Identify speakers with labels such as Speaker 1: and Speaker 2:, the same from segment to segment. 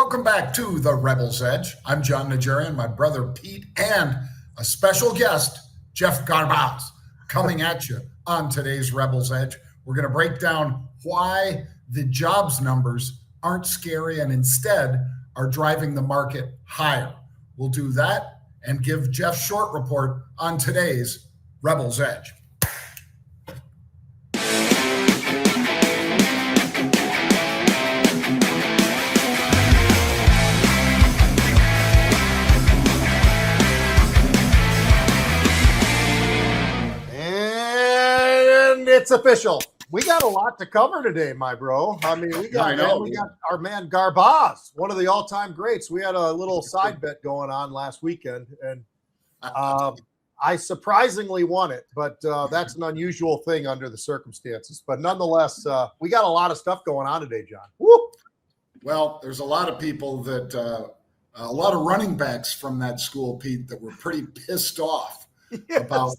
Speaker 1: welcome back to the Rebel's Edge. I'm Jon Najarian, my brother Pete, and a special guest, Geoff Garbacz, coming at you on today's Rebel's Edge. We're going to break down why the jobs numbers aren't scary and instead are driving the market higher. We'll do that and give Geoff's short report on today's Rebel's Edge.
Speaker 2: It's official. We got a lot to cover today, my bro. I mean, we got our man Garbacz, one of the all-time greats. We had a little side bet going on last weekend, and I surprisingly won it, but that's an unusual thing under the circumstances. But nonetheless, we got a lot of stuff going on today, John. Woo!
Speaker 1: Well, there's a lot of people that, a lot of running backs from that school, Pete, that were pretty pissed off about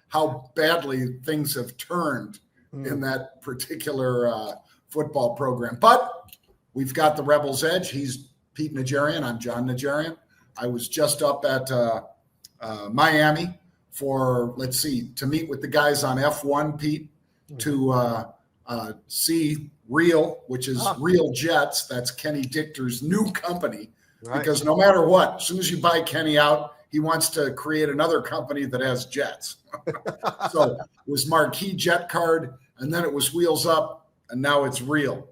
Speaker 1: how badly things have turned in that particular football program. But we've got the Rebel's Edge. He's Pete Najarian. I'm Jon Najarian. I was just up at Miami for, to meet with the guys on F1, Pete, to see Real, which is Real Jets. That's Kenny Dichter's new company. Right. Because no matter what, as soon as you buy Kenny out, he wants to create another company that has jets. So it was Marquee Jet Card, and then it was Wheels Up, and now it's Real.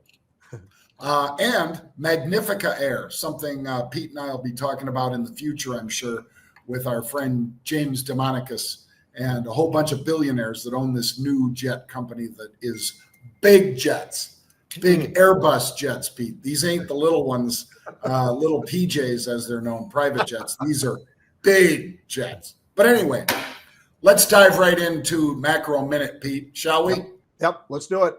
Speaker 1: And Magnifica Air, something Pete and I will be talking about in the future, I'm sure, with our friend James Demonicus and a whole bunch of billionaires that own this new jet company that is big jets, big Airbus jets, Pete. These ain't the little ones, little PJs as they're known, private jets. These are big jets. But anyway, let's dive right into Macro Minute, Pete, shall we?
Speaker 2: Yep, let's do it.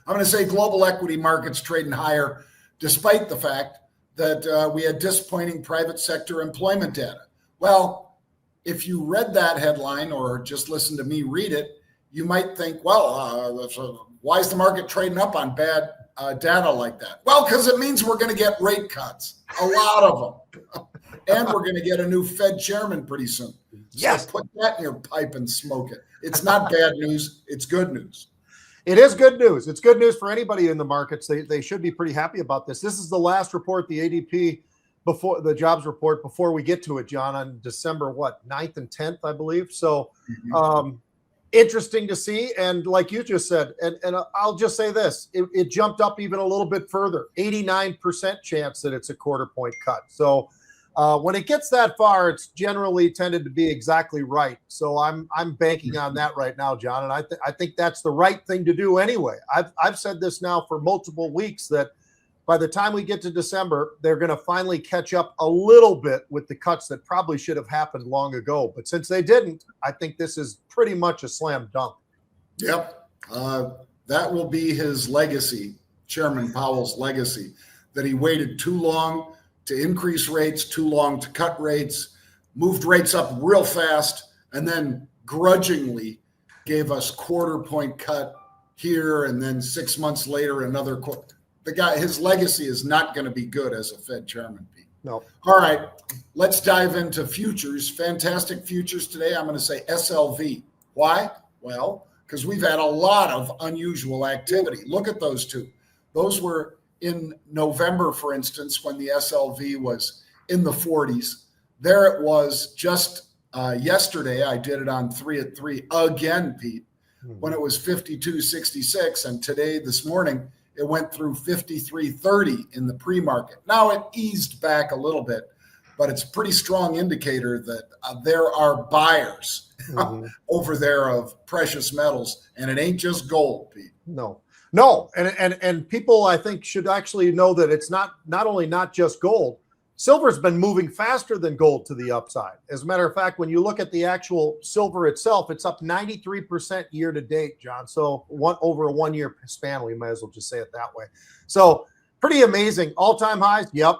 Speaker 1: I'm going to say global equity markets trading higher despite the fact that we had disappointing private sector employment data. Well, if you read that headline or just listened to me read it, you might think, well, why is the market trading up on bad data like that? Well, because it means we're going to get rate cuts, a lot of them. And we're going to get a new Fed chairman pretty soon. Yes. So put that in your pipe and smoke it. It's not bad news. It's good news.
Speaker 2: It is good news. It's good news for anybody in the markets. They should be pretty happy about this. This is the last report, the ADP, before the jobs report, before we get to it, John, on December, 9th and 10th, I believe. So interesting to see. And like you just said, and I'll just say this, it jumped up even a little bit further, 89% chance that it's a quarter point cut. So when it gets that far, it's generally tended to be exactly right. So I'm banking on that right now, John, and I think that's the right thing to do anyway. I've said this now for multiple weeks that by the time we get to December, they're going to finally catch up a little bit with the cuts that probably should have happened long ago. But since they didn't, I think this is pretty much a slam dunk.
Speaker 1: Yep, that will be his legacy, Chairman Powell's legacy, that he waited too long to increase rates, too long to cut rates, moved rates up real fast, and then grudgingly gave us quarter point cut here, and then 6 months later, another quarter. The guy, his legacy is not going to be good as a Fed chairman, Pete.
Speaker 2: No.
Speaker 1: All right, let's dive into futures. Fantastic futures today. I'm going to say SLV. Why? Well, because we've had a lot of unusual activity. Look at those two. Those were in November, for instance, when the SLV was in the 40s. There it was just yesterday. I did it on 3 at 3 again, Pete, when it was 52.66. And today, this morning, it went through 53.30 in the pre-market. Now it eased back a little bit, but it's a pretty strong indicator that there are buyers over there of precious metals, and it ain't just gold, Pete.
Speaker 2: No, and people I think should actually know that it's not only not just gold. Silver's been moving faster than gold to the upside. As a matter of fact, when you look at the actual silver itself, it's up 93% year to date, John. So over a 1 year span, we might as well just say it that way. So pretty amazing. All-time highs, yep.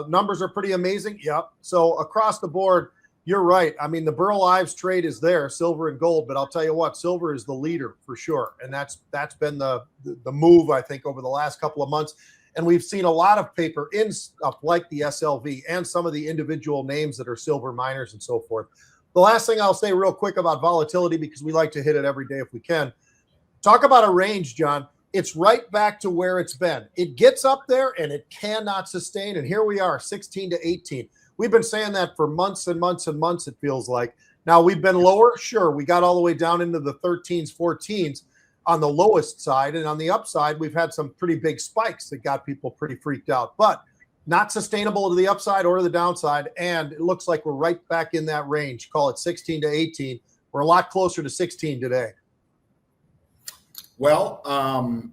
Speaker 2: Numbers are pretty amazing, yep. So across the board, you're right. I mean, the Burl Ives trade is there, silver and gold, but I'll tell you what, silver is the leader for sure. And that's been the move, I think, over the last couple of months. And we've seen a lot of paper in stuff like the SLV and some of the individual names that are silver miners and so forth. The last thing I'll say real quick about volatility, because we like to hit it every day if we can. Talk about a range, John. It's right back to where it's been. It gets up there and it cannot sustain. And here we are, 16 to 18. We've been saying that for months and months and months, it feels like. Now, we've been lower. Sure, we got all the way down into the 13s, 14s on the lowest side. And on the upside, we've had some pretty big spikes that got people pretty freaked out. But not sustainable to the upside or the downside. And it looks like we're right back in that range. Call it 16 to 18. We're a lot closer to 16 today.
Speaker 1: Well,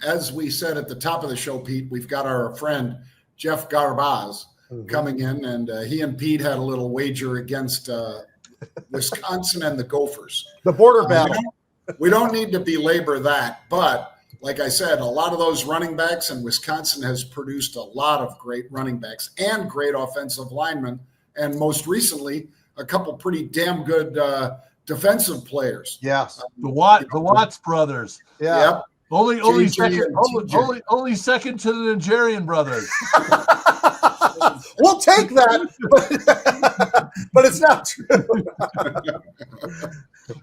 Speaker 1: as we said at the top of the show, Pete, we've got our friend Geoff Garbacz coming in, and he and Pete had a little wager against Wisconsin and the Gophers.
Speaker 2: The border battle.
Speaker 1: We don't need to belabor that, but like I said, a lot of those running backs, and Wisconsin has produced a lot of great running backs and great offensive linemen, and most recently, a couple pretty damn good defensive players.
Speaker 2: Yes,
Speaker 3: the Watts brothers.
Speaker 2: Yeah.
Speaker 1: Yep.
Speaker 3: Only second to the Najarian brothers.
Speaker 2: We'll take that, but it's not true.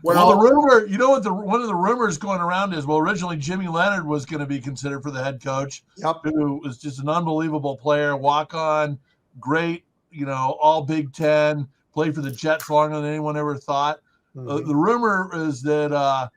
Speaker 3: Well, the rumor, you know what? One of the rumors going around is, well, originally Jimmy Leonard was going to be considered for the head coach, who was just an unbelievable player, walk on, great, all Big Ten, played for the Jets longer than anyone ever thought. The rumor is that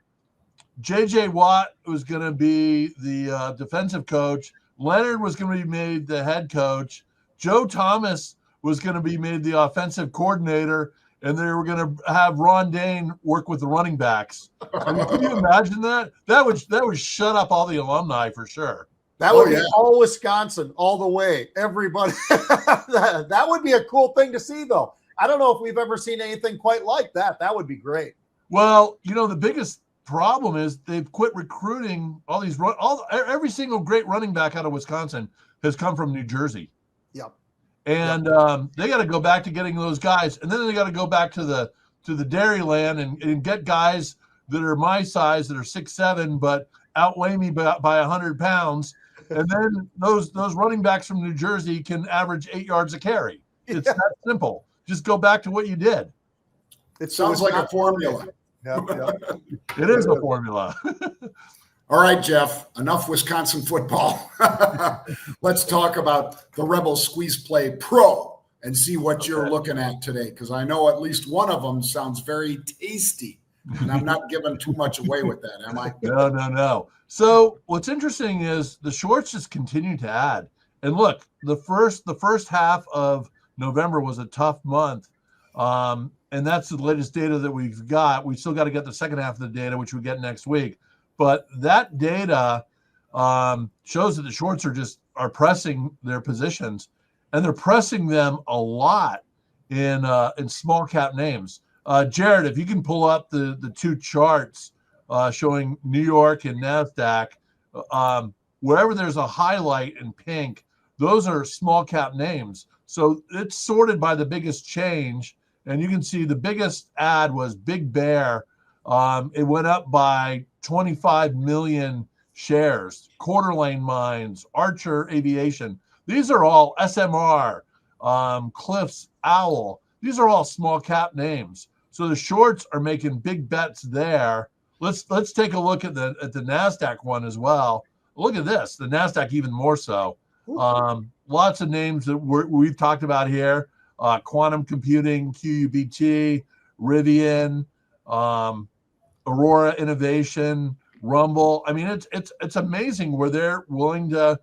Speaker 3: J.J. Watt was going to be the defensive coach. Leonard was going to be made the head coach. Joe Thomas was going to be made the offensive coordinator, and they were going to have Ron Dane work with the running backs. I mean, can you imagine that? That would shut up all the alumni for sure.
Speaker 2: That would be all Wisconsin, all the way. Everybody. That would be a cool thing to see, though. I don't know if we've ever seen anything quite like that. That would be great.
Speaker 3: Well, the biggest problem is they've quit recruiting every single great running back out of Wisconsin has come from New Jersey.
Speaker 2: Yep.
Speaker 3: And they got to go back to getting those guys, and then they got to go back to the Dairyland and get guys that are my size, that are 6'7", but outweigh me by 100 pounds. And then those running backs from New Jersey can average 8 yards a carry. It's that simple. Just go back to what you did.
Speaker 1: It sounds like a formula.
Speaker 2: Yep.
Speaker 3: It is a formula.
Speaker 1: All right, Geoff, enough Wisconsin football. Let's talk about the Rebel Squeeze Play Pro and see what you're looking at today, because I know at least one of them sounds very tasty, and I'm not giving too much away with that, am I?
Speaker 3: No. So what's interesting is the shorts just continue to add. And look, the first half of November was a tough month. And that's the latest data that we've got. We still got to get the second half of the data, which we get next week. But that data shows that the shorts are pressing their positions, and they're pressing them a lot in small cap names. Jared, if you can pull up the two charts showing New York and NASDAQ, wherever there's a highlight in pink, those are small cap names. So it's sorted by the biggest change. And you can see the biggest ad was Big Bear. It went up by 25 million shares. Quarter Lane Mines, Archer Aviation. These are all SMR, Cliffs, Owl. These are all small cap names. So the shorts are making big bets there. Let's take a look at the NASDAQ one as well. Look at this, the NASDAQ even more so. Lots of names that we've talked about here. Quantum Computing, QUBT, Rivian, Aurora Innovation, Rumble. I mean, it's amazing where they're willing to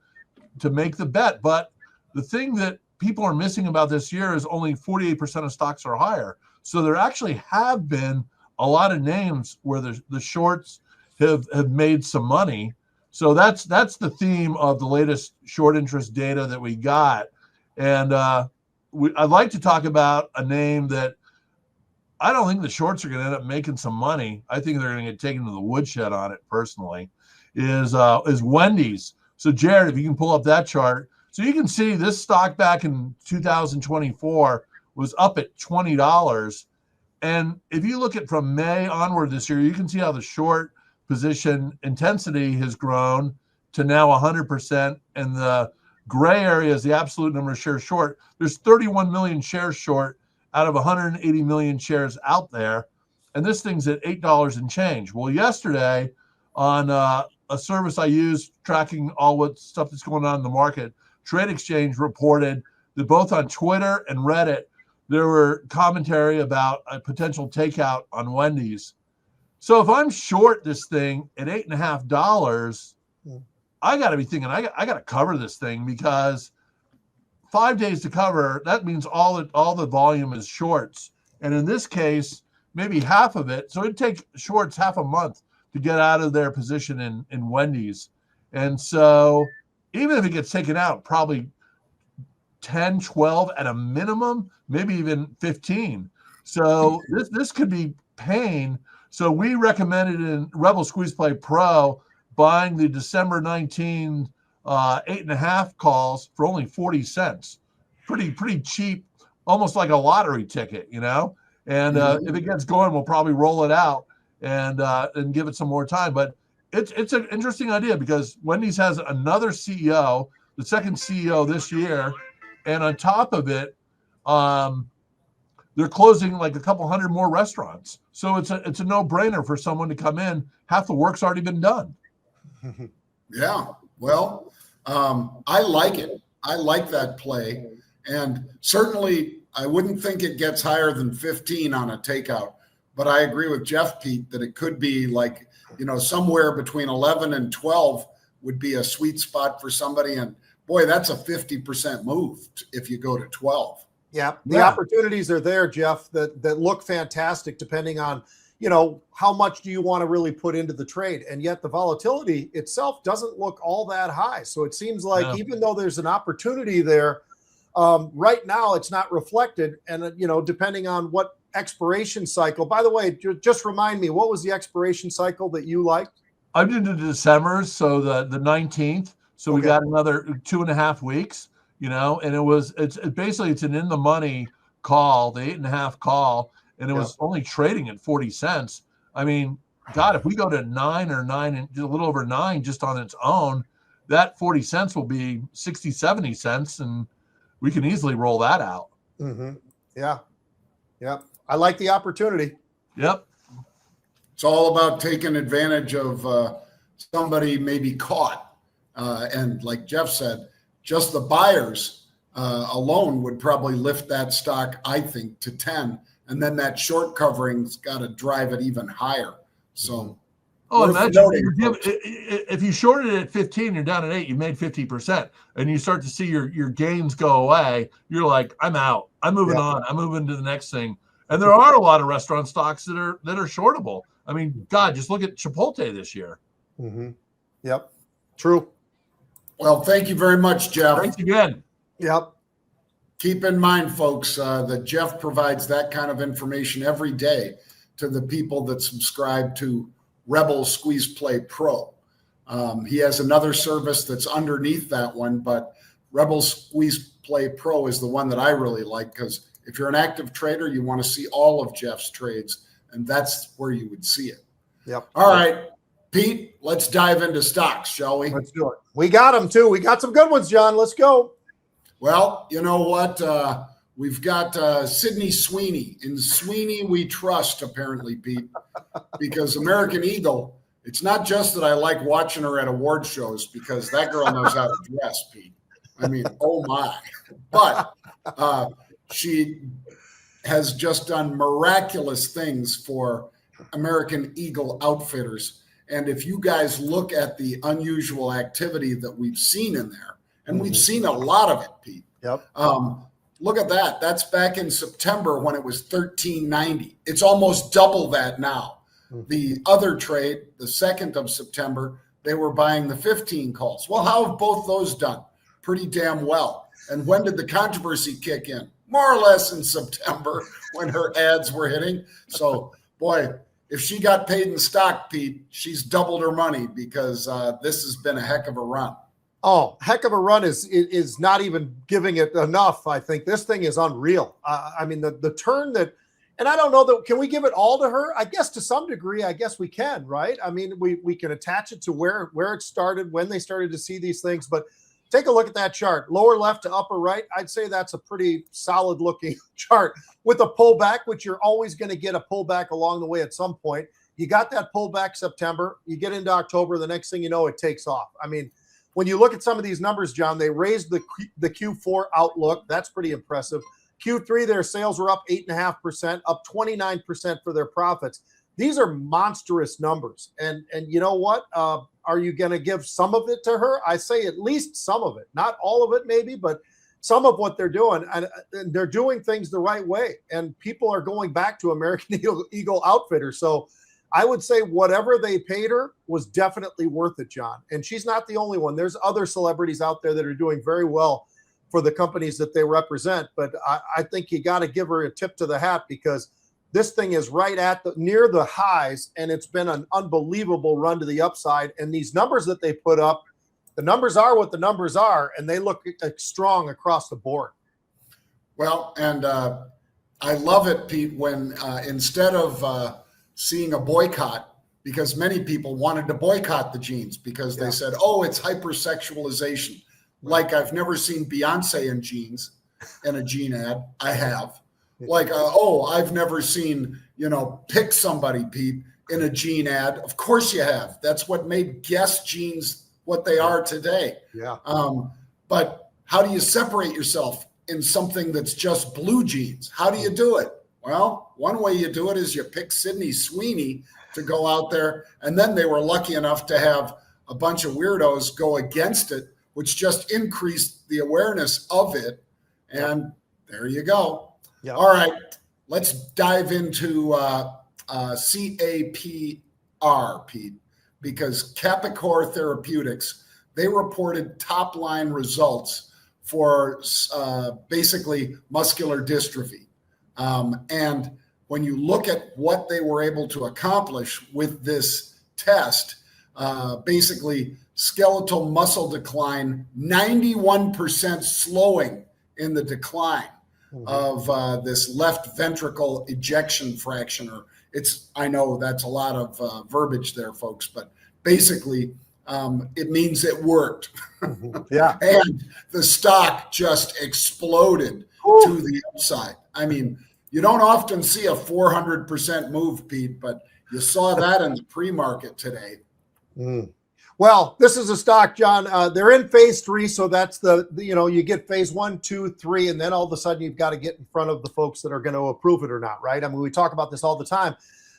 Speaker 3: make the bet. But the thing that people are missing about this year is only 48% of stocks are higher. So there actually have been a lot of names where the shorts have made some money. So that's the theme of the latest short interest data that we got. And I'd like to talk about a name that I don't think the shorts are going to end up making some money. I think they're going to get taken to the woodshed on it personally, is Wendy's. So Jared, if you can pull up that chart. So you can see this stock back in 2024 was up at $20. And if you look at from May onward this year, you can see how the short position intensity has grown to now 100%, and the gray area is the absolute number of shares short. There's 31 million shares short out of 180 million shares out there. And this thing's at $8 and change. Well, yesterday on a service I use tracking all what stuff that's going on in the market, Trade Exchange reported that both on Twitter and Reddit, there were commentary about a potential takeout on Wendy's. So if I'm short this thing at $8.50, I got to be thinking I got to cover this thing, because 5 days to cover, that means all the volume is shorts. And in this case, maybe half of it. So it'd take shorts half a month to get out of their position in Wendy's. And so even if it gets taken out, probably 10, 12 at a minimum, maybe even 15. So this could be pain. So we recommended in Rebel Squeeze Play Pro buying the December 19 8.5 calls for only 40 cents. Pretty cheap, almost like a lottery ticket, you know? And if it gets going, we'll probably roll it out and give it some more time. But it's an interesting idea, because Wendy's has another CEO, the second CEO this year, and on top of it, they're closing like a couple hundred more restaurants. So it's a no-brainer for someone to come in. Half the work's already been done.
Speaker 1: Yeah, well, I like it. I like that play, and certainly I wouldn't think it gets higher than 15 on a takeout. But I agree with Geoff, Pete, that it could be like, somewhere between 11 and 12 would be a sweet spot for somebody. And boy, that's a 50% move if you go to 12.
Speaker 2: Yeah, the opportunities are there, Geoff, that look fantastic depending on, how much do you want to really put into the trade? And yet the volatility itself doesn't look all that high. So it seems like even though there's an opportunity there, right now it's not reflected. And, depending on what expiration cycle, by the way, just remind me, what was the expiration cycle that you liked?
Speaker 3: I'm into December, so the 19th. So we got another 2.5 weeks, and it's basically an in the money call, the 8.5 call, and it was only trading at 40 cents. I mean, God, if we go to 9 or 9 and a little over 9 just on its own, that 40 cents will be 60, 70 cents, and we can easily roll that out.
Speaker 2: Mm-hmm. Yeah. Yep. I like the opportunity.
Speaker 3: Yep.
Speaker 1: It's all about taking advantage of somebody maybe caught. And like Geoff said, just the buyers alone would probably lift that stock, I think, to 10. And then that short covering's got to drive it even higher. So,
Speaker 3: imagine if you shorted it at 15, you're down at 8, you made 50%, and you start to see your gains go away. You're like, I'm out. I'm moving on. I'm moving to the next thing. And there are a lot of restaurant stocks that are shortable. I mean, God, just look at Chipotle this year.
Speaker 2: Mm-hmm. Yep. True.
Speaker 1: Well, thank you very much, Geoff.
Speaker 3: Thanks again.
Speaker 2: Yep.
Speaker 1: Keep in mind, folks, that Geoff provides that kind of information every day to the people that subscribe to Rebel Squeeze Play Pro. He has another service that's underneath that one, but Rebel Squeeze Play Pro is the one that I really like, because if you're an active trader, you want to see all of Geoff's trades, and that's where you would see it.
Speaker 2: Yep.
Speaker 1: All right, Pete, let's dive into stocks, shall we?
Speaker 2: Let's do it. We got them too. We got some good ones, John. Let's go.
Speaker 1: Well, you know what? We've got Sydney Sweeney. In Sweeney we trust, apparently, Pete, because American Eagle, it's not just that I like watching her at award shows, because that girl knows how to dress, Pete. I mean, oh my. But she has just done miraculous things for American Eagle Outfitters. And if you guys look at the unusual activity that we've seen in there, and we've seen a lot of it, Pete.
Speaker 2: Yep.
Speaker 1: Look at that. That's back in September when it was $13.90. It's almost double that now. The other trade, the 2nd of September, they were buying the 15 calls. Well, how have both those done? Pretty damn well. And when did the controversy kick in? More or less in September, when her ads were hitting. So, boy, if she got paid in stock, Pete, she's doubled her money, because this has been a heck of a run.
Speaker 2: Oh, heck of a run is not even giving it enough. I think this thing is unreal. I mean, the turn that, and I don't know that, can we give it all to her? I guess to some degree, I guess we can, right? I mean, we can attach it to where it started, when they started to see these things, but take a look at that chart. Lower left to upper right, I'd say that's a pretty solid looking chart with a pullback, which you're always going to get a pullback along the way at some point. You got that pullback September, you get into October, the next thing you know, it takes off. I mean, when you look at some of these numbers, John, they raised the Q4 outlook. That's pretty impressive. Q3, their sales were up 8.5%, up 29% for their profits. These are monstrous numbers. And you know what? Are you going to give some of it to her? I say at least some of it, not all of it maybe, but some of what they're doing. And they're doing things the right way. And people are going back to American Eagle Outfitters. So I would say whatever they paid her was definitely worth it, John. And she's not the only one. There's other celebrities out there that are doing very well for the companies that they represent. But I think you got to give her a tip to the hat, because this thing is right at near the highs, and it's been an unbelievable run to the upside. And these numbers that they put up, the numbers are what the numbers are, and they look strong across the board.
Speaker 1: Well, and I love it, Pete, when instead of seeing a boycott, because many people wanted to boycott the jeans because they said, oh, it's hypersexualization. Like, I've never seen Beyonce in jeans, in a jean ad. I have. Like, I've never seen, pick somebody, Pete, in a jean ad. Of course you have. That's what made Guess jeans what they are today.
Speaker 2: Yeah.
Speaker 1: But how do you separate yourself in something that's just blue jeans? How do you do it? Well, one way you do it is you pick Sydney Sweeney to go out there, and then they were lucky enough to have a bunch of weirdos go against it, which just increased the awareness of it. And there you go.
Speaker 2: Yep.
Speaker 1: All right, let's dive into CAPR, Pete, because CAPR Therapeutics, they reported top-line results for basically muscular dystrophy. And when you look at what they were able to accomplish with this test, basically skeletal muscle decline, 91% slowing in the decline of this left ventricle ejection fraction. Or I know that's a lot of verbiage there, folks, but basically it means it worked.
Speaker 2: Yeah.
Speaker 1: And the stock just exploded to the upside. I mean, you don't often see a 400% move, Pete, but you saw that in the pre-market today.
Speaker 2: Well, this is a stock, John. They're in phase 3, so that's you get phase 1, 2, 3, and then all of a sudden you've got to get in front of the folks that are going to approve it or not, right? I mean, we talk about this all the time,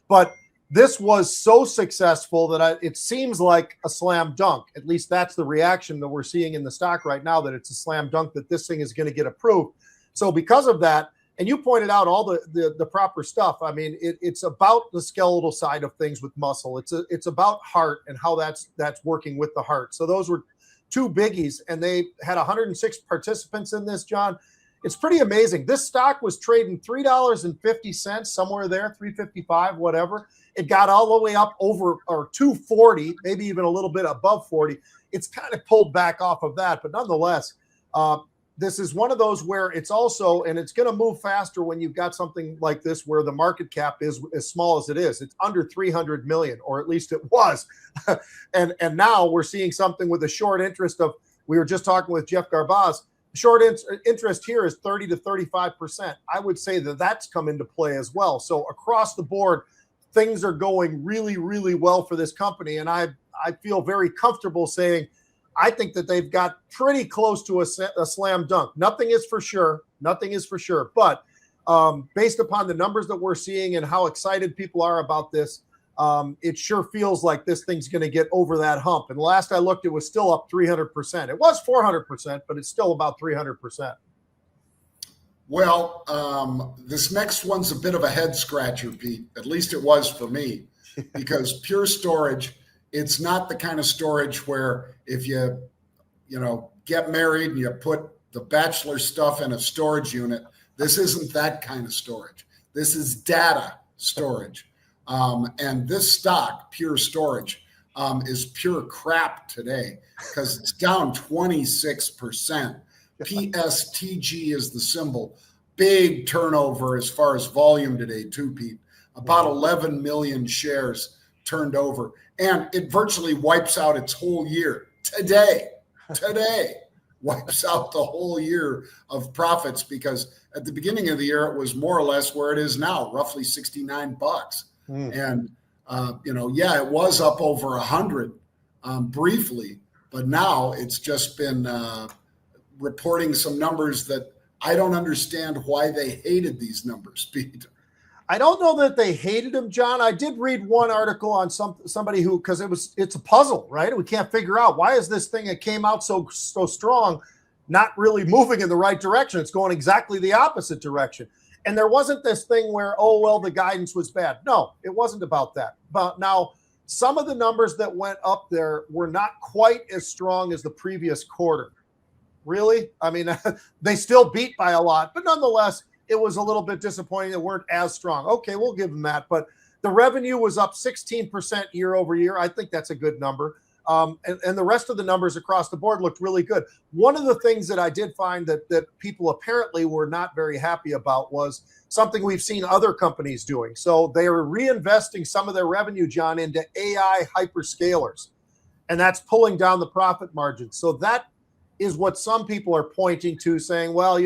Speaker 2: but this was so successful that it seems like a slam dunk. At least that's the reaction that we're seeing in the stock right now, that it's a slam dunk that this thing is going to get approved. So because of that, and you pointed out all the proper stuff. I mean, it's about the skeletal side of things with muscle. It's about heart and how that's working with the heart. So those were two biggies, and they had 106 participants in this, John. It's pretty amazing. This stock was trading $3.50, somewhere there, $3.55, whatever. It got all the way up over or $2.40, maybe even a little bit above 40. It's kind of pulled back off of that, but nonetheless, this is one of those where it's also, and it's going to move faster when you've got something like this where the market cap is as small as it is. It's under 300 million, or at least it was. and now we're seeing something with a short interest of, we were just talking with Geoff Garbacz, short interest here is 30 to 35%. I would say that that's come into play as well. So across the board, things are going really, really well for this company. And I feel very comfortable saying, I think that they've got pretty close to a slam dunk. Nothing is for sure. But based upon the numbers that we're seeing and how excited people are about this, it sure feels like this thing's going to get over that hump. And last I looked, it was still up 300%. It was 400%, but it's still about 300%.
Speaker 1: Well, this next one's a bit of a head scratcher, Pete. At least it was for me, because Pure Storage, it's not the kind of storage where if you get married and you put the bachelor stuff in a storage unit, this isn't that kind of storage. This is data storage. And this stock, Pure Storage, is pure crap today because it's down 26%. PSTG is the symbol. Big turnover as far as volume today too, Pete. About 11 million shares turned over. And it virtually wipes out its whole year today. wipes out the whole year of profits, because at the beginning of the year, it was more or less where it is now, roughly $69. And, it was up over 100 briefly, but now it's just been reporting some numbers that I don't understand why they hated these numbers, Pete.
Speaker 2: I don't know that they hated him, John. I did read one article on somebody who, because it's a puzzle, right? We can't figure out why is this thing that came out so strong not really moving in the right direction. It's going exactly the opposite direction. And there wasn't this thing where, the guidance was bad. No, it wasn't about that. But now some of the numbers that went up there were not quite as strong as the previous quarter. Really? I mean, they still beat by a lot, but nonetheless, it was a little bit disappointing. They weren't as strong. Okay, we'll give them that. But the revenue was up 16% year over year. I think that's a good number. And the rest of the numbers across the board looked really good. One of the things that I did find that people apparently were not very happy about was something we've seen other companies doing. So they are reinvesting some of their revenue, John, into AI hyperscalers. And that's pulling down the profit margin. So that is what some people are pointing to, saying, well,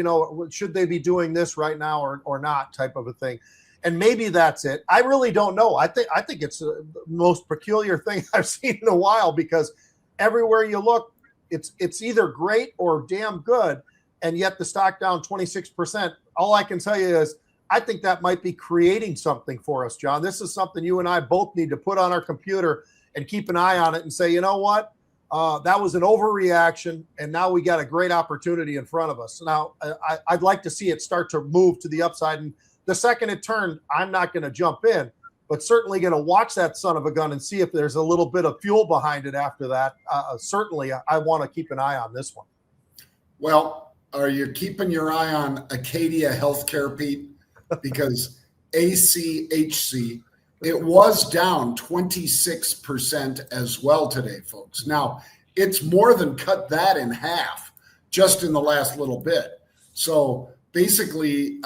Speaker 2: should they be doing this right now or not, type of a thing. And maybe that's it. I really don't know. I think it's the most peculiar thing I've seen in a while, because everywhere you look, it's either great or damn good, and yet the stock down 26%. All I can tell you is I think that might be creating something for us, John. This is something you and I both need to put on our computer and keep an eye on it and say, you know what? That was an overreaction, and now we got a great opportunity in front of us. Now, I'd like to see it start to move to the upside, and the second it turned, I'm not going to jump in, but certainly going to watch that son of a gun and see if there's a little bit of fuel behind it after that. Certainly, I want to keep an eye on this one.
Speaker 1: Well, are you keeping your eye on Acadia Healthcare, Pete? Because ACHC, it was down 26% as well today, folks. Now, it's more than cut that in half just in the last little bit. So basically,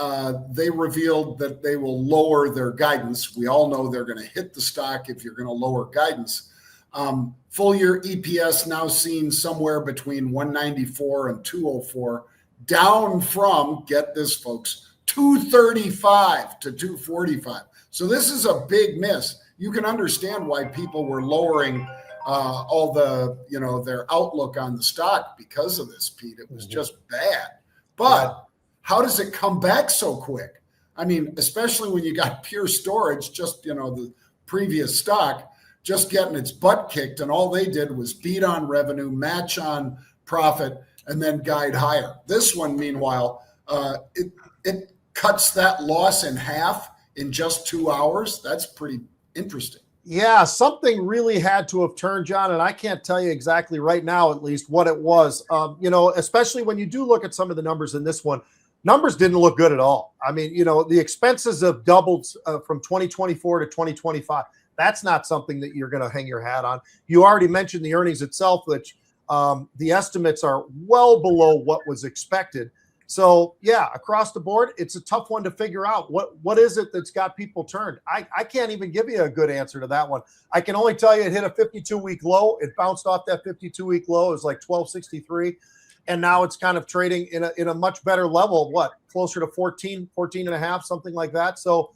Speaker 1: they revealed that they will lower their guidance. We all know they're going to hit the stock if you're going to lower guidance. Full year EPS now seen somewhere between 194 and 204, down from, get this, folks, 235 to 245. So this is a big miss. You can understand why people were lowering all the, their outlook on the stock because of this, Pete. It was just bad. But how does it come back so quick? I mean, especially when you got Pure Storage, just, the previous stock, just getting its butt kicked, and all they did was beat on revenue, match on profit, and then guide higher. This one, meanwhile, it cuts that loss in half in just 2 hours. That's pretty interesting.
Speaker 2: Yeah, something really had to have turned, John, and I can't tell you exactly right now, at least, what it was. Especially when you do look at some of the numbers in this one, numbers didn't look good at all. I mean, the expenses have doubled from 2024 to 2025. That's not something that you're going to hang your hat on. You already mentioned the earnings itself, which the estimates are well below what was expected. So, yeah, across the board, it's a tough one to figure out. What is it that's got people turned? I can't even give you a good answer to that one. I can only tell you it hit a 52-week low. It bounced off that 52-week low. It was like 1263. And now it's kind of trading in a much better level, closer to 14 and a half, something like that. So,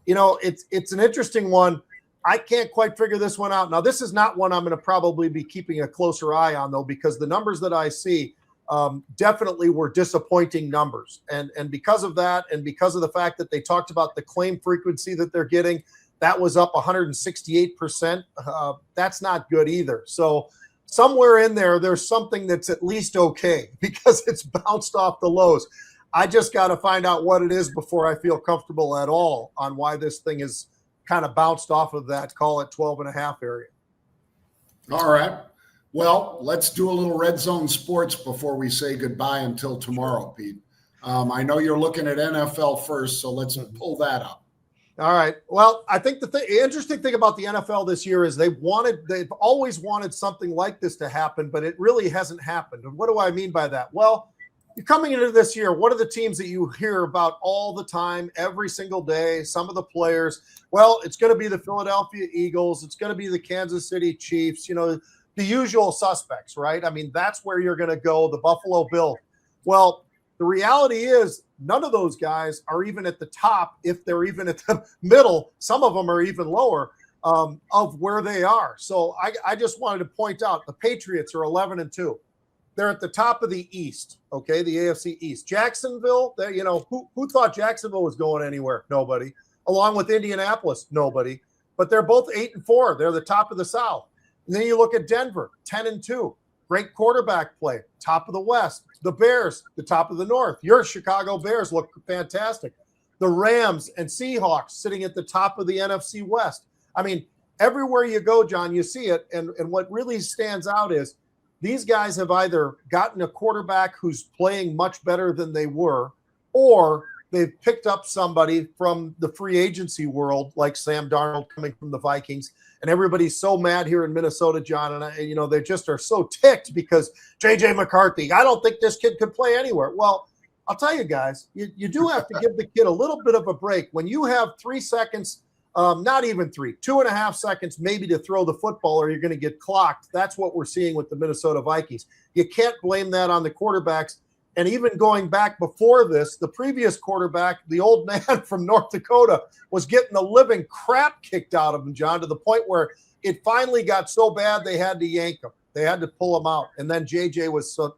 Speaker 2: it's an interesting one. I can't quite figure this one out. Now, this is not one I'm going to probably be keeping a closer eye on, though, because the numbers that I see definitely were disappointing numbers. And because of that, and because of the fact that they talked about the claim frequency that they're getting, that was up 168%. That's not good either. So somewhere in there's something that's at least okay, because it's bounced off the lows. I just got to find out what it is before I feel comfortable at all on why this thing is kind of bounced off of that, call it 12 and a half area.
Speaker 1: All right. Well, let's do a little red zone sports before we say goodbye until tomorrow, Pete. I know you're looking at NFL first, so let's pull that up.
Speaker 2: All right. Well, I think the interesting thing about the NFL this year is they've always wanted something like this to happen, but it really hasn't happened. And what do I mean by that? Well, you're coming into this year, what are the teams that you hear about all the time, every single day, some of the players? Well, it's going to be the Philadelphia Eagles. It's going to be the Kansas City Chiefs. the usual suspects, right? I mean, that's where you're going to go, the Buffalo Bills. Well, the reality is none of those guys are even at the top, if they're even at the middle. Some of them are even lower of where they are. So I just wanted to point out the Patriots are 11-2. They're at the top of the East, okay, the AFC East. Jacksonville, who thought Jacksonville was going anywhere? Nobody. Along with Indianapolis, nobody. But they're both 8-4. They're the top of the South. And then you look at Denver, 10-2. Great quarterback play, top of the West. The Bears, the top of the North. Your Chicago Bears look fantastic. The Rams and Seahawks sitting at the top of the NFC West. I mean, everywhere you go, John, you see it. And what really stands out is these guys have either gotten a quarterback who's playing much better than they were, or they've picked up somebody from the free agency world, like Sam Darnold coming from the Vikings. And everybody's so mad here in Minnesota, John, and they just are so ticked because J.J. McCarthy, I don't think this kid could play anywhere. Well, I'll tell you guys, you do have to give the kid a little bit of a break. When you have 3 seconds, not even 3, 2.5 seconds maybe to throw the football, or you're going to get clocked. That's what we're seeing with the Minnesota Vikings. You can't blame that on the quarterbacks. And even going back before this, the previous quarterback, the old man from North Dakota, was getting the living crap kicked out of him, John, to the point where it finally got so bad they had to yank him. They had to pull him out. And then JJ was so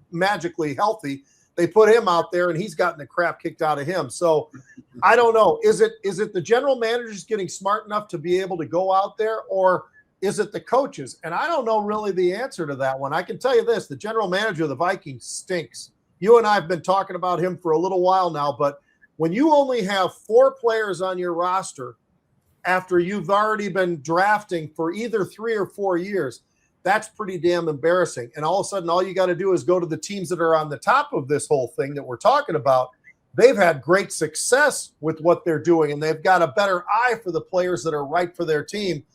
Speaker 2: magically healthy. They put him out there, and he's gotten the crap kicked out of him. So I don't know. Is it the general managers getting smart enough to be able to go out there, or is it the coaches? And I don't know really the answer to that one. I can tell you this, the general manager of the Vikings stinks. You and I have been talking about him for a little while now, but when you only have 4 players on your roster after you've already been drafting for either 3 or 4 years, that's pretty damn embarrassing. And all of a sudden, all you got to do is go to the teams that are on the top of this whole thing that we're talking about. They've had great success with what they're doing, and they've got a better eye for the players that are right for their team.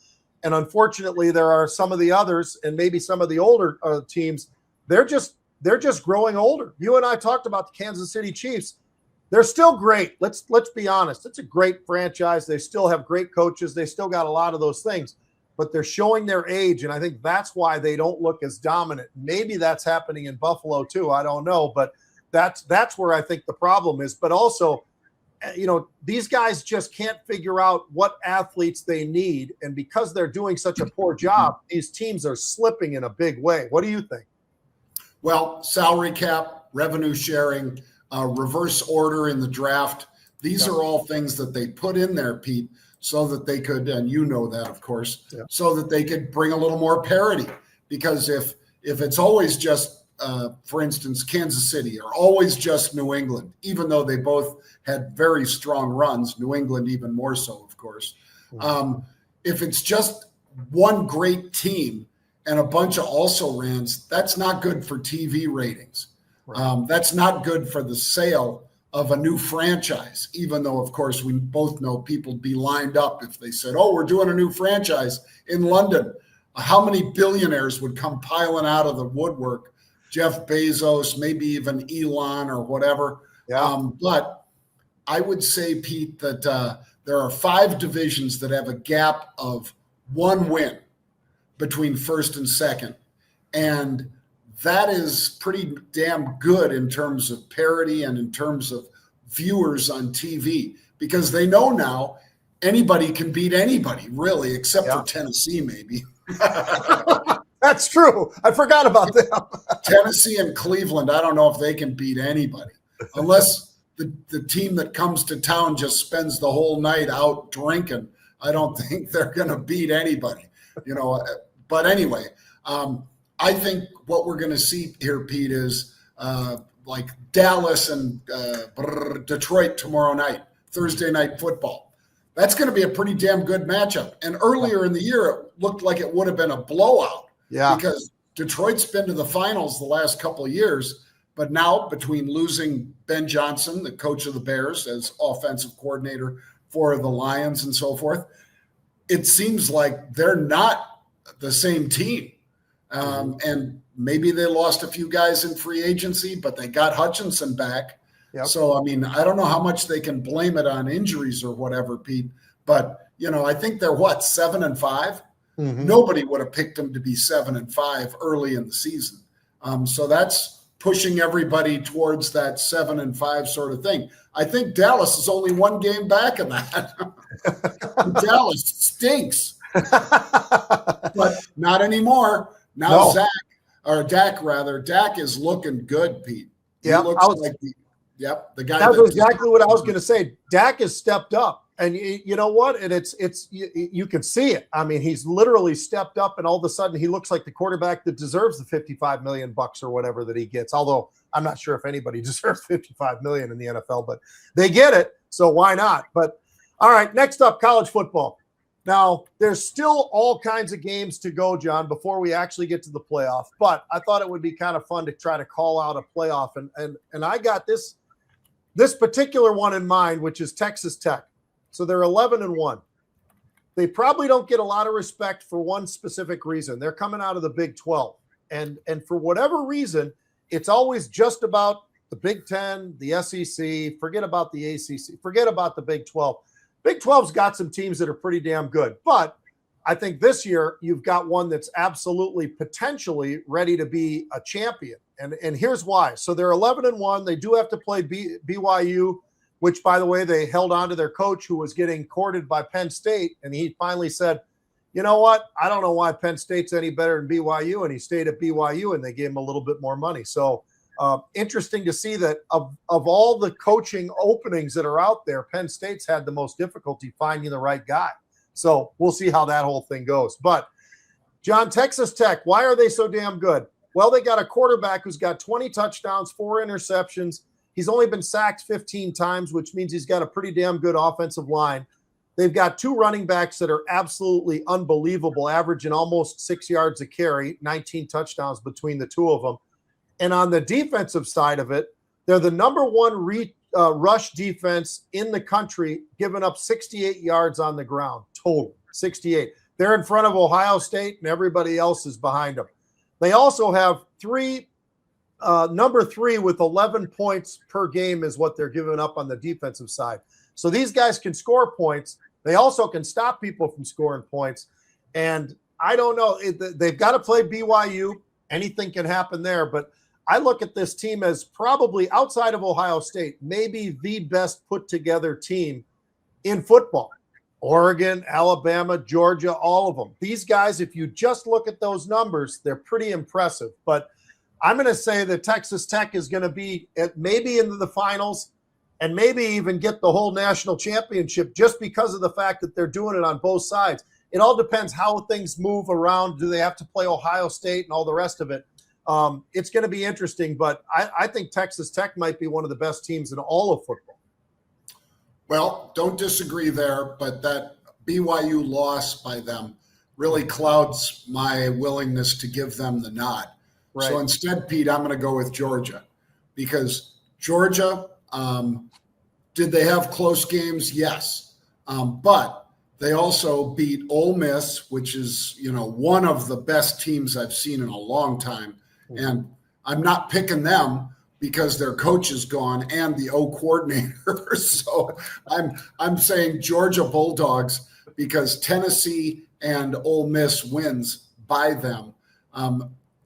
Speaker 2: And unfortunately, there are some of the others, and maybe some of the older teams, they're just growing older. You and I talked about the Kansas City Chiefs. They're still great. Let's be honest. It's a great franchise. They still have great coaches. They still got a lot of those things, but they're showing their age, and I think that's why they don't look as dominant. Maybe that's happening in Buffalo too. I don't know, but that's where I think the problem is. But also, these guys just can't figure out what athletes they need, and because they're doing such a poor job, these teams are slipping in a big way. What do you think?
Speaker 1: Well, salary cap, revenue sharing, reverse order in the draft. These are all things that they put in there, Pete, so that they could, and you know that, of course, so that they could bring a little more parity. Because if it's always just, for instance, Kansas City, or always just New England, even though they both had very strong runs, New England even more so, of course. If it's just one great team and a bunch of also-rans, that's not good for TV ratings. Right. That's not good for the sale of a new franchise, even though, of course, we both know people would be lined up if they said, oh, we're doing a new franchise in London. How many billionaires would come piling out of the woodwork? Jeff Bezos, maybe even Elon or whatever. Yeah. But I would say, Pete, that there are 5 divisions that have a gap of 1 win between first and second. And that is pretty damn good in terms of parity and in terms of viewers on TV, because they know now anybody can beat anybody, really, except for Tennessee, maybe.
Speaker 2: That's true. I forgot about them.
Speaker 1: Tennessee and Cleveland, I don't know if they can beat anybody, unless the team that comes to town just spends the whole night out drinking. I don't think they're going to beat anybody. But anyway, I think what we're going to see here, Pete, is like Dallas and Detroit tomorrow night, Thursday night football. That's going to be a pretty damn good matchup. And earlier in the year, it looked like it would have been a blowout. Yeah. Because Detroit's been to the finals the last couple of years, but now between losing Ben Johnson, the coach of the Bears, as offensive coordinator for the Lions and so forth, it seems like they're not the same team. And maybe they lost a few guys in free agency, but they got Hutchinson back. Yep. So, I mean, I don't know how much they can blame it on injuries or whatever, Pete, but, I think they're 7-5. Nobody would have picked them to be 7-5 early in the season. So that's pushing everybody towards that 7-5 sort of thing. I think Dallas is only one game back in that. Dallas stinks, but not anymore. Now Dak is looking good, Pete.
Speaker 2: Yeah,
Speaker 1: the guy.
Speaker 2: That's exactly what I was going to say. Dak has stepped up. And you know what? And you can see it. I mean, he's literally stepped up, and all of a sudden, he looks like the quarterback that deserves the $55 million or whatever that he gets. Although I'm not sure if anybody deserves $55 million in the NFL, but they get it, so why not? But all right, next up, college football. Now, there's still all kinds of games to go, John, before we actually get to the playoff. But I thought it would be kind of fun to try to call out a playoff, and I got this particular one in mind, which is Texas Tech. So they're 11-1. They probably don't get a lot of respect for one specific reason. They're coming out of the Big 12. And for whatever reason, it's always just about the Big 10, the SEC, forget about the ACC, forget about the Big 12. Big 12's got some teams that are pretty damn good. But I think this year you've got one that's absolutely potentially ready to be a champion. And here's why. So they're 11-1. They do have to play BYU, which, by the way, they held on to their coach who was getting courted by Penn State. And he finally said, you know what? I don't know why Penn State's any better than BYU. And he stayed at BYU, and they gave him a little bit more money. So interesting to see that of all the coaching openings that are out there, Penn State's had the most difficulty finding the right guy. So we'll see how that whole thing goes. But, John, Texas Tech, why are they so damn good? Well, they got a quarterback who's got 20 touchdowns, 4 interceptions. He's only been sacked 15 times, which means he's got a pretty damn good offensive line. They've got 2 running backs that are absolutely unbelievable, averaging almost 6 yards a carry, 19 touchdowns between the two of them. And on the defensive side of it, they're the number 1 rush defense in the country, giving up 68 yards on the ground, total, 68. They're in front of Ohio State, and everybody else is behind them. They also have number 3 with 11 points per game is what they're giving up on the defensive side. So these guys can score points. They also can stop people from scoring points. And I don't know. They've got to play BYU. Anything can happen there. But I look at this team as probably, outside of Ohio State, maybe the best put together team in football. Oregon, Alabama, Georgia, all of them. These guys, if you just look at those numbers, they're pretty impressive. But I'm going to say that Texas Tech is going to be maybe into the finals and maybe even get the whole national championship just because of the fact that they're doing it on both sides. It all depends how things move around. Do they have to play Ohio State and all the rest of it? It's going to be interesting, but I think Texas Tech might be one of the best teams in all of football.
Speaker 1: Well, don't disagree there, but that BYU loss by them really clouds my willingness to give them the nod. Right. So instead, Pete, I'm going to go with Georgia, because Georgia, did they have close games? Yes. But they also beat Ole Miss, which is, one of the best teams I've seen in a long time. And I'm not picking them because their coach is gone and the O coordinator. So I'm saying Georgia Bulldogs because Tennessee and Ole Miss wins by them.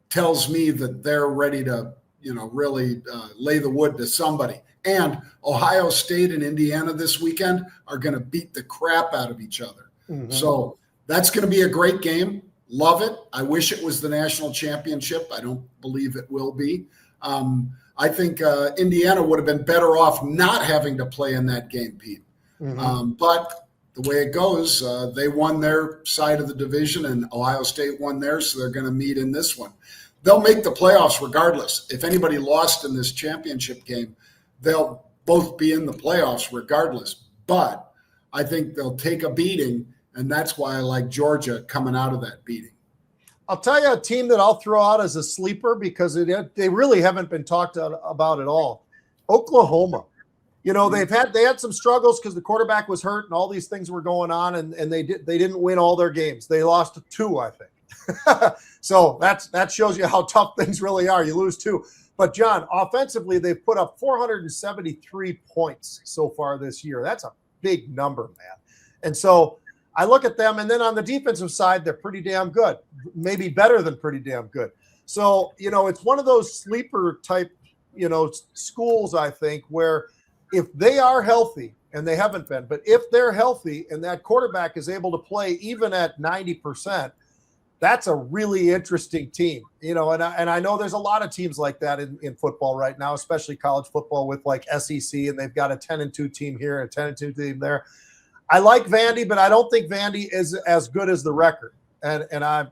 Speaker 1: Tells me that they're ready to, really lay the wood to somebody. And Ohio State and Indiana this weekend are going to beat the crap out of each other. Mm-hmm. So that's going to be a great game. Love it. I wish it was the national championship. I don't believe it will be. I think Indiana would have been better off not having to play in that game, Pete. Mm-hmm. But the way it goes, they won their side of the division and Ohio State won theirs, so they're going to meet in this one. They'll make the playoffs regardless. If anybody lost in this championship game, they'll both be in the playoffs regardless. But I think they'll take a beating, and that's why I like Georgia coming out of that beating.
Speaker 2: I'll tell you a team that I'll throw out as a sleeper because they really haven't been talked about at all. Oklahoma. They had some struggles because the quarterback was hurt and all these things were going on, and they didn't win all their games. They lost 2, I think. So that shows you how tough things really are. You lose 2. But, John, offensively, they've put up 473 points so far this year. That's a big number, man. And so I look at them, and then on the defensive side, they're pretty damn good, maybe better than pretty damn good. So, it's one of those sleeper type, schools, I think, where if they are healthy, and they haven't been, but if they're healthy and that quarterback is able to play even at 90%, that's a really interesting team, and I know there's a lot of teams like that in football right now, especially college football with like SEC, and they've got a 10-2 team here, a 10-2 team there. I like Vandy, but I don't think Vandy is as good as the record. And I'm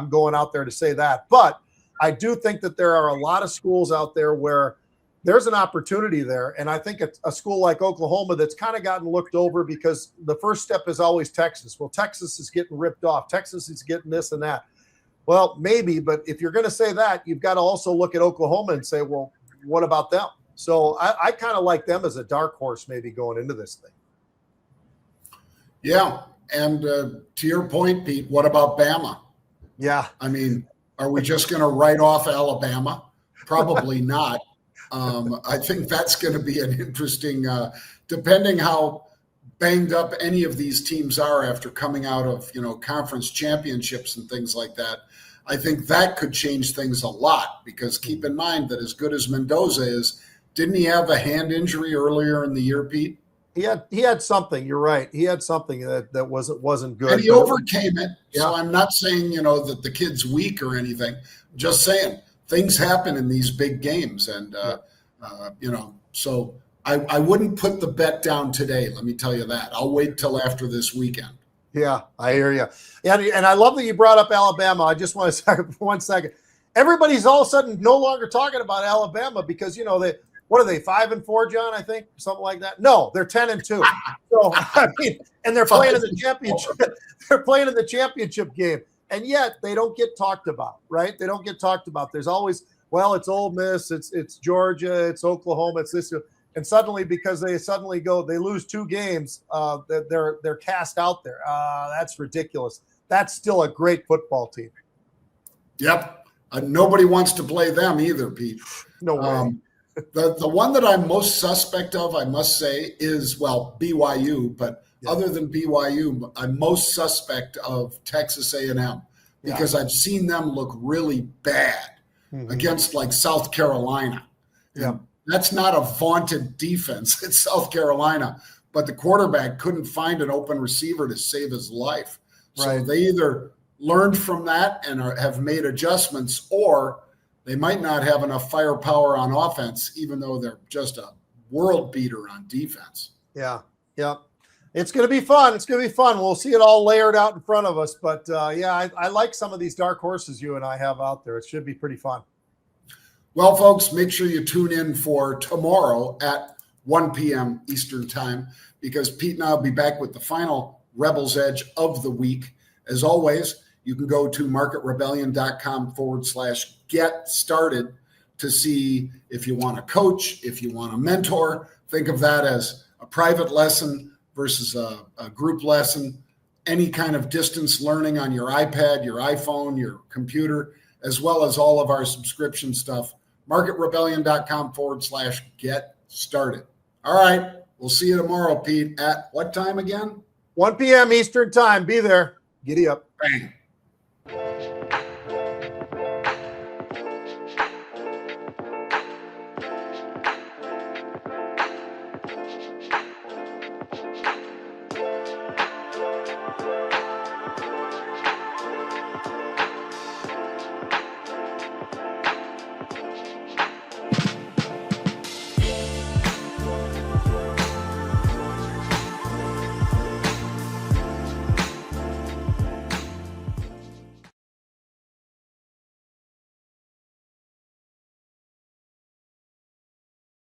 Speaker 2: going out there to say that. But I do think that there are a lot of schools out there where there's an opportunity there. And I think a school like Oklahoma that's kind of gotten looked over because the first step is always Texas. Well, Texas is getting ripped off. Texas is getting this and that. Well, maybe, but if you're going to say that, you've got to also look at Oklahoma and say, well, what about them? So I kind of like them as a dark horse maybe going into this thing.
Speaker 1: Yeah. And to your point, Pete, what about Bama?
Speaker 2: Yeah.
Speaker 1: I mean, are we just going to write off Alabama? Probably not. I think that's going to be an interesting, depending how banged up any of these teams are after coming out of, conference championships and things like that. I think that could change things a lot because keep in mind that as good as Mendoza is, didn't he have a hand injury earlier in the year, Pete?
Speaker 2: He had something. You're right. He had something that wasn't good.
Speaker 1: And he overcame it.
Speaker 2: Yeah.
Speaker 1: So I'm not saying, that the kid's weak or anything. I'm just saying things happen in these big games. And, so I wouldn't put the bet down today. Let me tell you that. I'll wait till after this weekend.
Speaker 2: Yeah, I hear you. And I love that you brought up Alabama. I just want to say for 1 second. Everybody's all of a sudden no longer talking about Alabama because, what are they, 5-4, John, I think? Something like that. No, they're 10-2. So, I mean, and they're playing in the championship. They're playing in the championship game. And yet they don't get talked about, right? They don't get talked about. There's always, well, it's Ole Miss, it's Georgia, it's Oklahoma, it's this. And suddenly, because they lose 2 games, they're cast out there. That's ridiculous. That's still a great football team.
Speaker 1: Yep. Nobody wants to play them either, Pete.
Speaker 2: No way.
Speaker 1: The one that I'm most suspect of, I must say, is, BYU. But other than BYU, I'm most suspect of Texas A&M because I've seen them look really bad against like South Carolina.
Speaker 2: Yeah.
Speaker 1: And that's not a vaunted defense. It's South Carolina. But the quarterback couldn't find an open receiver to save his life. So they either learned from that and have made adjustments, or they might not have enough firepower on offense, even though they're just a world beater on defense.
Speaker 2: Yeah. It's going to be fun. We'll see it all layered out in front of us. But, I like some of these dark horses you and I have out there. It should be pretty fun.
Speaker 1: Well, folks, make sure you tune in for tomorrow at 1 p.m. Eastern time because Pete and I will be back with the final Rebels Edge of the week. As always, you can go to marketrebellion.com/get started to see if you want to coach, if you want to mentor. Think of that as a private lesson versus a group lesson, any kind of distance learning on your iPad, your iPhone, your computer, as well as all of our subscription stuff. marketrebellion.com/get started. All right. We'll see you tomorrow, Pete, at what time again?
Speaker 2: 1 p.m. Eastern time. Be there. Giddy up.
Speaker 1: Bang.